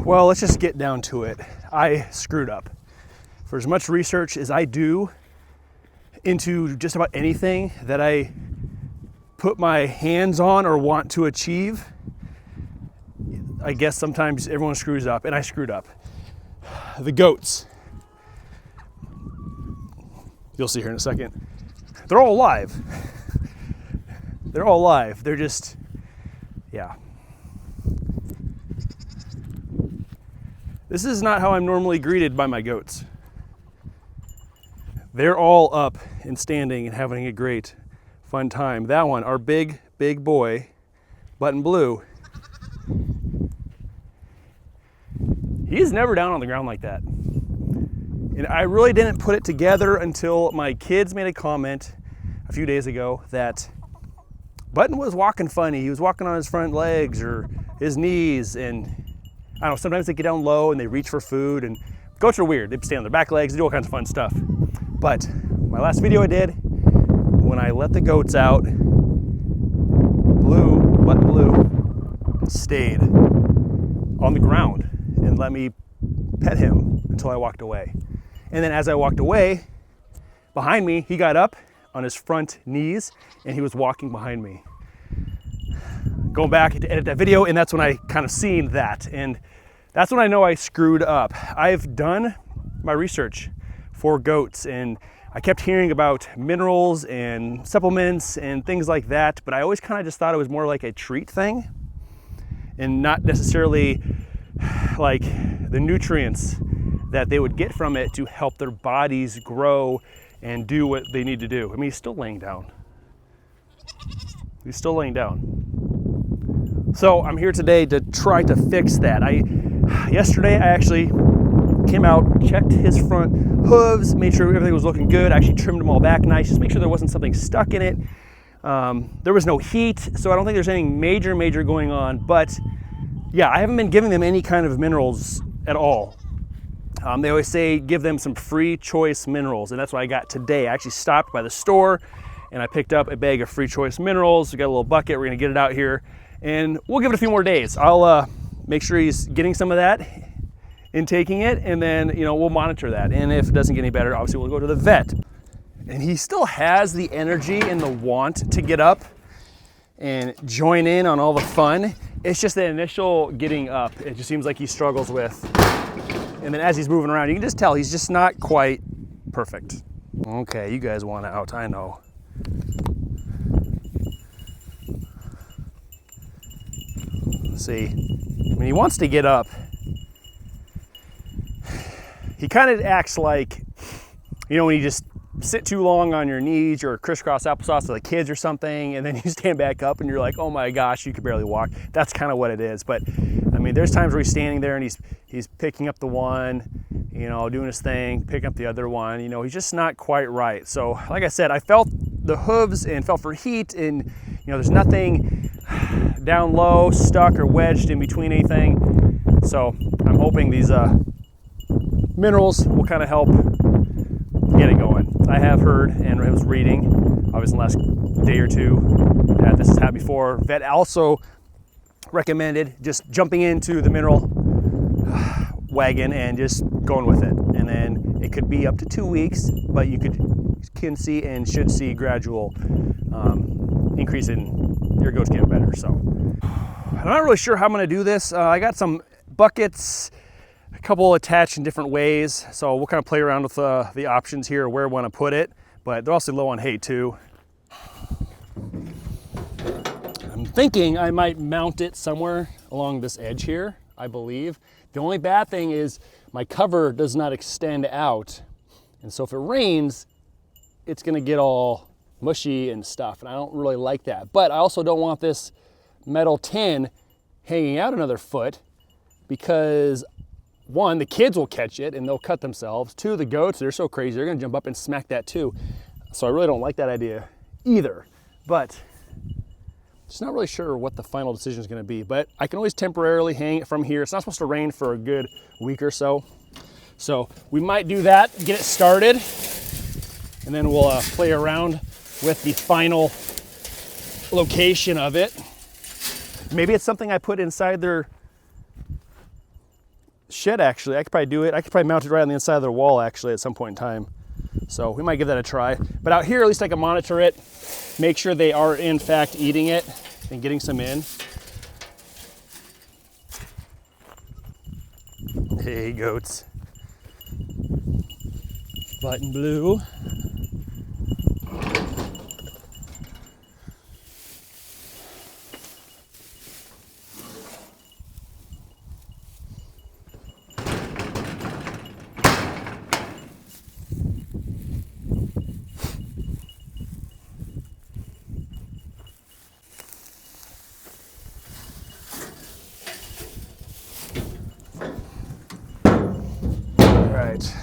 Well, let's just get down to it. I screwed up. For as much research as I do into just about anything that I put my hands on or want to achieve, I guess sometimes everyone screws up, and I screwed up. The goats, you'll see here in a second, they're all alive. They're all alive. They're just, yeah. This is not how I'm normally greeted by my goats. They're all up and standing and having a great, fun time. That one, our big boy, Button Blue, he's never down on the ground like that. And I really didn't put it together until my kids made a comment a few days ago that Button was walking funny. He was walking on his front legs or his knees, and I don't know, sometimes they get down low and they reach for food, and goats are weird. They stand on their back legs, they do all kinds of fun stuff. But my last video I did, when I let the goats out, Button Blue stayed on the ground and let me pet him until I walked away. And then as I walked away, behind me, he got up on his front knees and he was walking behind me. Going back to edit that video, and that's when I kind of seen that. And that's when I know I screwed up. I've done my research for goats, and I kept hearing about minerals and supplements and things like that, but I always kind of just thought it was more like a treat thing and not necessarily like the nutrients that they would get from it to help their bodies grow and do what they need to do. I mean, he's still laying down. He's still laying down. So I'm here today to try to fix that. Yesterday I actually came out, checked his front hooves, made sure everything was looking good. I actually trimmed them all back nice, just make sure there wasn't something stuck in it. There was no heat, so I don't think there's anything major going on. But yeah, I haven't been giving them any kind of minerals at all. They always say give them some free choice minerals, and that's what I got today. I actually stopped by the store and I picked up a bag of free choice minerals. We got a little bucket, we're gonna get it out here and we'll give it a few more days. I'll make sure he's getting some of that, intaking it, and then we'll monitor that. And if it doesn't get any better, obviously we'll go to the vet. And he still has the energy and the want to get up and join in on all the fun. It's just the initial getting up, it just seems like he struggles with. And then as he's moving around, you can just tell he's just not quite perfect. Okay, you guys want out, I know. See, when he wants to get up, he kind of acts like, when you just sit too long on your knees or crisscross applesauce with the kids or something, and then you stand back up and you're like, oh my gosh, you could barely walk. That's kind of what it is. But I mean, there's times where he's standing there and he's picking up the one, doing his thing, picking up the other one. He's just not quite right. So like I said, I felt the hooves and felt for heat, and there's nothing down low, stuck or wedged in between anything. So I'm hoping these minerals will kind of help get it going. I have heard and I was reading, obviously in the last day or two, that this has happened before. Vet also recommended just jumping into the mineral wagon and just going with it. And then it could be up to 2 weeks, but you can see and should see gradual increase in your goats getting better. So I'm not really sure how I'm going to do this. I got some buckets, a couple attached in different ways, so we'll kind of play around with the options here, where we want to put it, but they're also low on hay too. I'm thinking I might mount it somewhere along this edge here, I believe. The only bad thing is my cover does not extend out, and so if it rains, it's going to get all mushy and stuff, and I don't really like that. But I also don't want this metal tin hanging out another foot, because one, the kids will catch it and they'll cut themselves. Two, the goats, they're so crazy, they're gonna jump up and smack that too. So I really don't like that idea either. But just not really sure what the final decision is gonna be, but I can always temporarily hang it from here. It's not supposed to rain for a good week or so. So we might do that, get it started, and then we'll play around with the final location of it. Maybe it's something I put inside their shed actually. I could probably do it. I could probably mount it right on the inside of the wall actually at some point in time. So we might give that a try. But out here, at least I can monitor it, make sure they are in fact eating it and getting some in. Hey, goats. White and blue.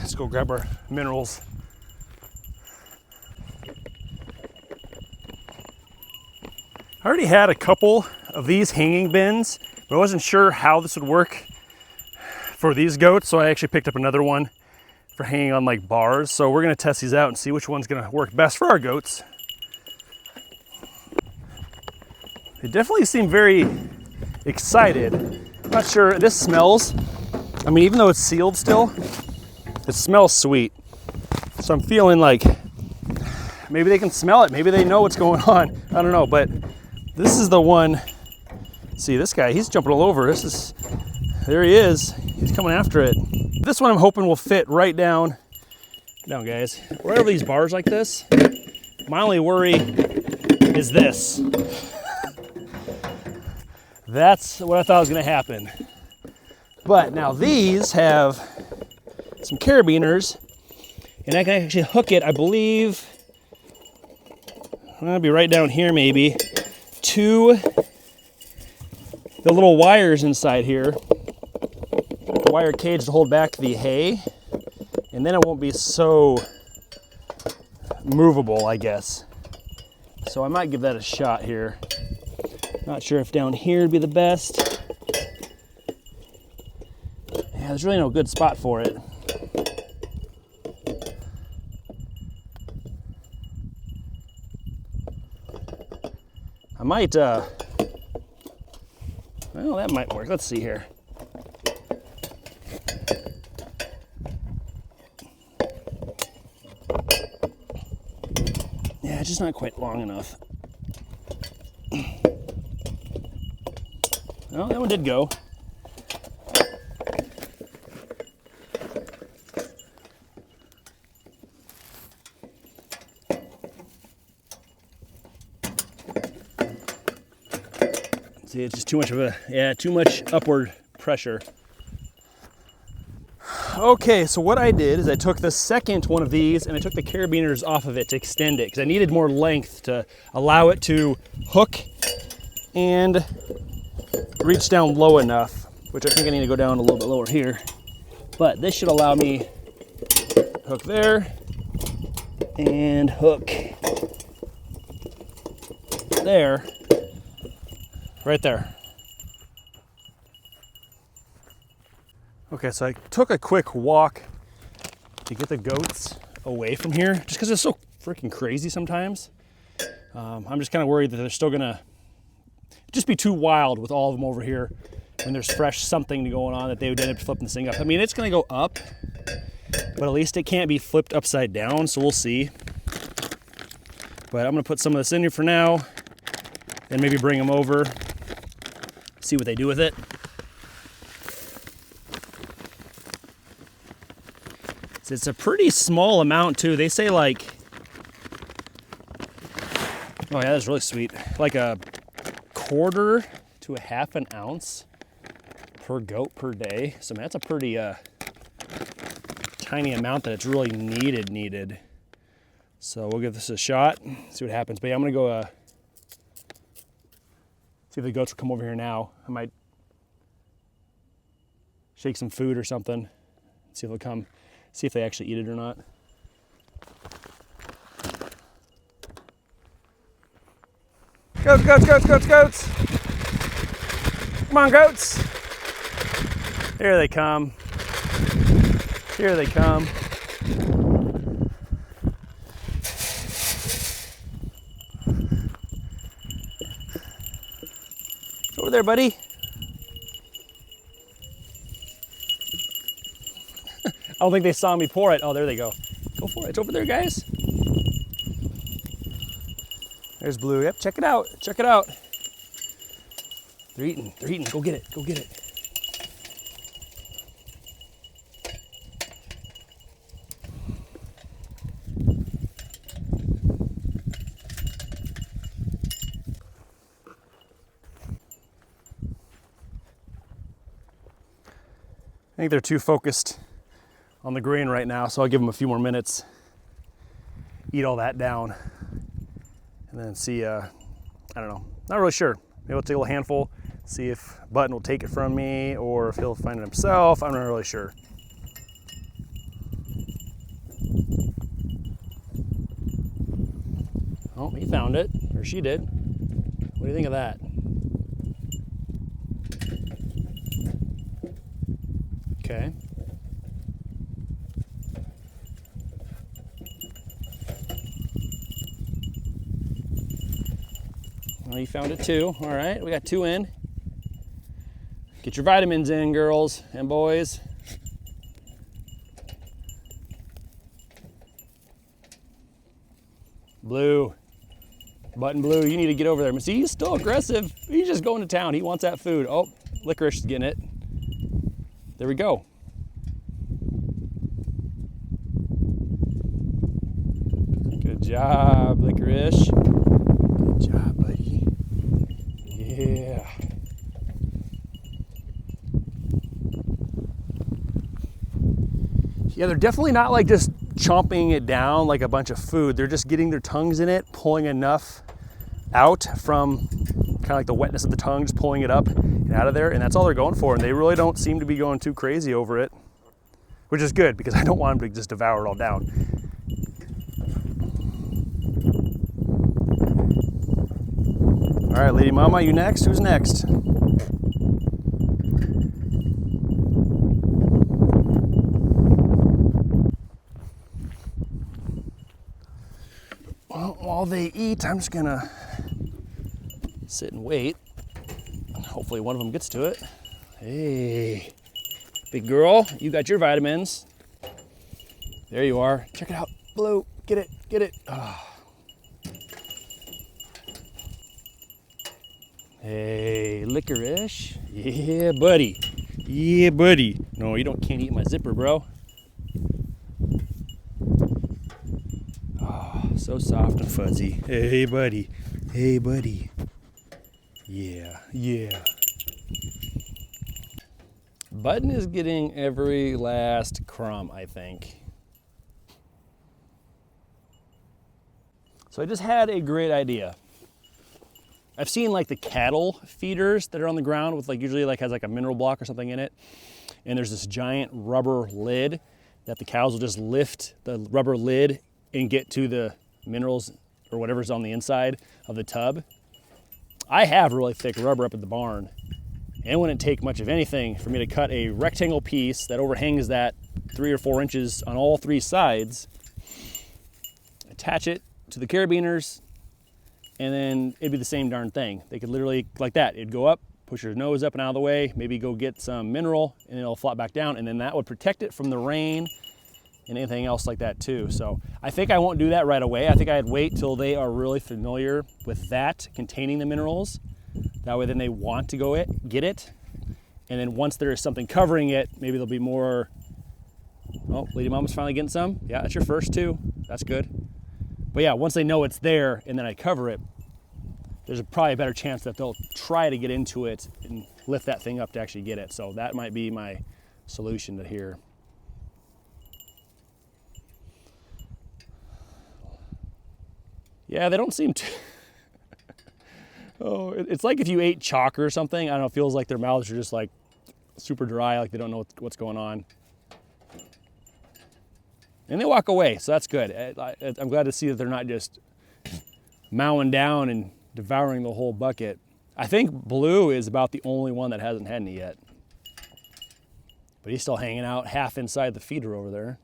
Let's go grab our minerals. I already had a couple of these hanging bins, but I wasn't sure how this would work for these goats, so I actually picked up another one for hanging on like bars. So we're gonna test these out and see which one's gonna work best for our goats. They definitely seem very excited. I'm not sure, this smells, I mean, even though it's sealed still, it smells sweet. So I'm feeling like maybe they can smell it. Maybe they know what's going on. I don't know, but this is the one. See this guy, he's jumping all over. There he is. He's coming after it. This one I'm hoping will fit right down guys. Wherever these bars like this, my only worry is this. That's what I thought was gonna happen. But now these have some carabiners, and I can actually hook it, I believe, I'll be right down here maybe, to the little wires inside here, the wire cage to hold back the hay, and then it won't be so movable, I guess. So I might give that a shot here. Not sure if down here would be the best. Yeah, there's really no good spot for it. I might, well, that might work. Let's see here. Yeah, just not quite long enough. Oh, that one did go. See, it's just too much of too much upward pressure. Okay, so what I did is I took the second one of these and I took the carabiners off of it to extend it because I needed more length to allow it to hook and reach down low enough, which I think I need to go down a little bit lower here. But this should allow me to hook there and hook there. Right there. Okay, so I took a quick walk to get the goats away from here, just because it's so freaking crazy sometimes. I'm just kind of worried that they're still gonna just be too wild with all of them over here when there's fresh something going on that they would end up flipping this thing up. I mean, it's gonna go up, but at least it can't be flipped upside down, so we'll see. But I'm gonna put some of this in here for now, and maybe bring them over, see what they do with it. It's a pretty small amount too. They say like, oh yeah, that's really sweet. Like a quarter to a half an ounce per goat per day. So man, that's a pretty tiny amount that it's really needed. So we'll give this a shot, see what happens. But yeah, I'm gonna go see if the goats will come over here now. I might shake some food or something, see if they'll come, see if they actually eat it or not. Goats, goats, goats, goats, goats. Come on, goats. Here they come. Here they come. Over there, buddy. don't think they saw me pour it. Oh, there they go. Go for it. It's over there, guys. There's Blue. Yep, check it out. Check it out. They're eating. They're eating. Go get it. Go get it. I think they're too focused on the grain right now, so I'll give them a few more minutes, eat all that down, and then see, I don't know, not really sure. Maybe I'll take a little handful, see if Button will take it from me or if he'll find it himself. I'm not really sure. Oh, he found it, or she did. What do you think of that? Okay. Well, you found it too. All right, we got 2 in. Get your vitamins in, girls and boys. Blue. Button Blue, you need to get over there. See, he's still aggressive. He's just going to town. He wants that food. Oh, Licorice is getting it. There we go. Good job, Licorice. Good job, buddy. Yeah. Yeah, they're definitely not like just chomping it down like a bunch of food. They're just getting their tongues in it, pulling enough out from kind of like the wetness of the tongue, just pulling it up and out of there, and that's all they're going for. And they really don't seem to be going too crazy over it, which is good because I don't want them to just devour it all down. All right, Lady Mama, you next? Who's next? Well, while they eat, I'm just gonna sit and wait. Hopefully one of them gets to it. Hey, big girl, you got your vitamins. There you are. Check it out. Blue, get it, get it. Oh. Hey, Licorice. Yeah, buddy. Yeah, buddy. No, you can't eat my zipper, bro. Oh, so soft and fuzzy. Hey, buddy. Hey, buddy. Yeah, yeah. Button is getting every last crumb, I think. So I just had a great idea. I've seen like the cattle feeders that are on the ground with like usually like has like a mineral block or something in it. And there's this giant rubber lid that the cows will just lift the rubber lid and get to the minerals or whatever's on the inside of the tub. I have really thick rubber up at the barn, and it wouldn't take much of anything for me to cut a rectangle piece that overhangs that 3 or 4 inches on all 3 sides, attach it to the carabiners, and then it'd be the same darn thing. They could literally, like that, it'd go up, push your nose up and out of the way, maybe go get some mineral, and it'll flop back down, and then that would protect it from the rain and anything else like that too. So I think I won't do that right away. I think I'd wait till they are really familiar with that containing the minerals. That way then they want to go get it. And then once there is something covering it, maybe there'll be more. Oh, Lady Mama's finally getting some. Yeah, that's your first too. That's good. But yeah, once they know it's there and then I cover it, there's probably a better chance that they'll try to get into it and lift that thing up to actually get it. So that might be my solution to here. Yeah, they don't seem to. Oh, it's like if you ate chalk or something. I don't know, it feels like their mouths are just like super dry, like they don't know what's going on. And they walk away, so that's good. I'm glad to see that they're not just mowing down and devouring the whole bucket. I think Blue is about the only one that hasn't had any yet. But he's still hanging out half inside the feeder over there.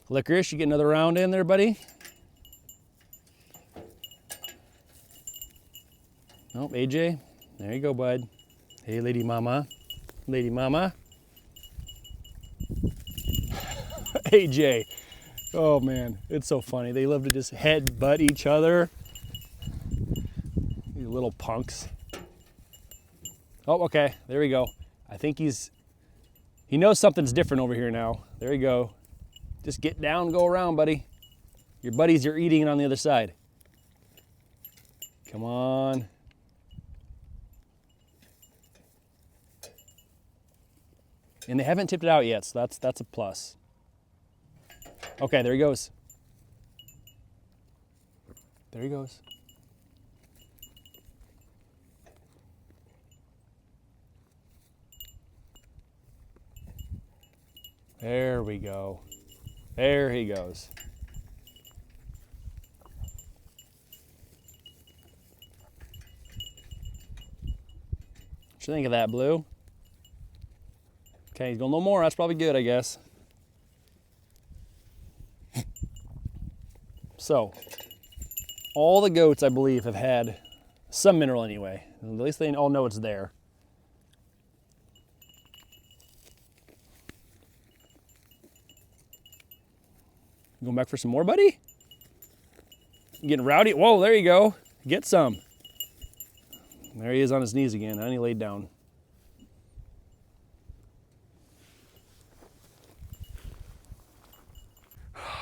Licorice, you get another round in there, buddy? Nope, AJ, there you go, bud. Hey, Lady Mama. Lady Mama. AJ. Oh man, it's so funny. They love to just headbutt each other. These little punks. Oh, okay, there we go. I think he knows something's different over here now. There you go. Just get down, go around, buddy. Your buddies are eating on the other side. Come on. And they haven't tipped it out yet, so that's a plus. Okay, there he goes. There he goes. There we go. There he goes. What you think of that, Blue? Okay, he's going a little more. That's probably good, I guess. So, all the goats, I believe, have had some mineral anyway. At least they all know it's there. You going back for some more, buddy? You getting rowdy? Whoa, there you go. Get some. There he is on his knees again, and he laid down.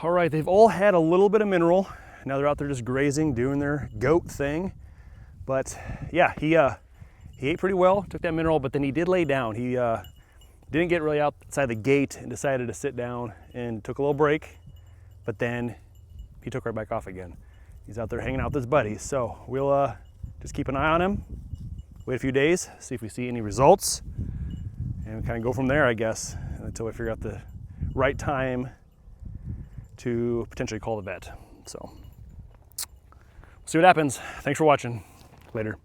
All right, they've all had a little bit of mineral. Now they're out there just grazing, doing their goat thing. But yeah, he ate pretty well, took that mineral, but then he did lay down. He didn't get really outside the gate and decided to sit down and took a little break, but then he took right back off again. He's out there hanging out with his buddies. So we'll just keep an eye on him, wait a few days, see if we see any results, and kind of go from there, I guess, until we figure out the right time to potentially call the vet. So, we'll see what happens. Thanks for watching. Later.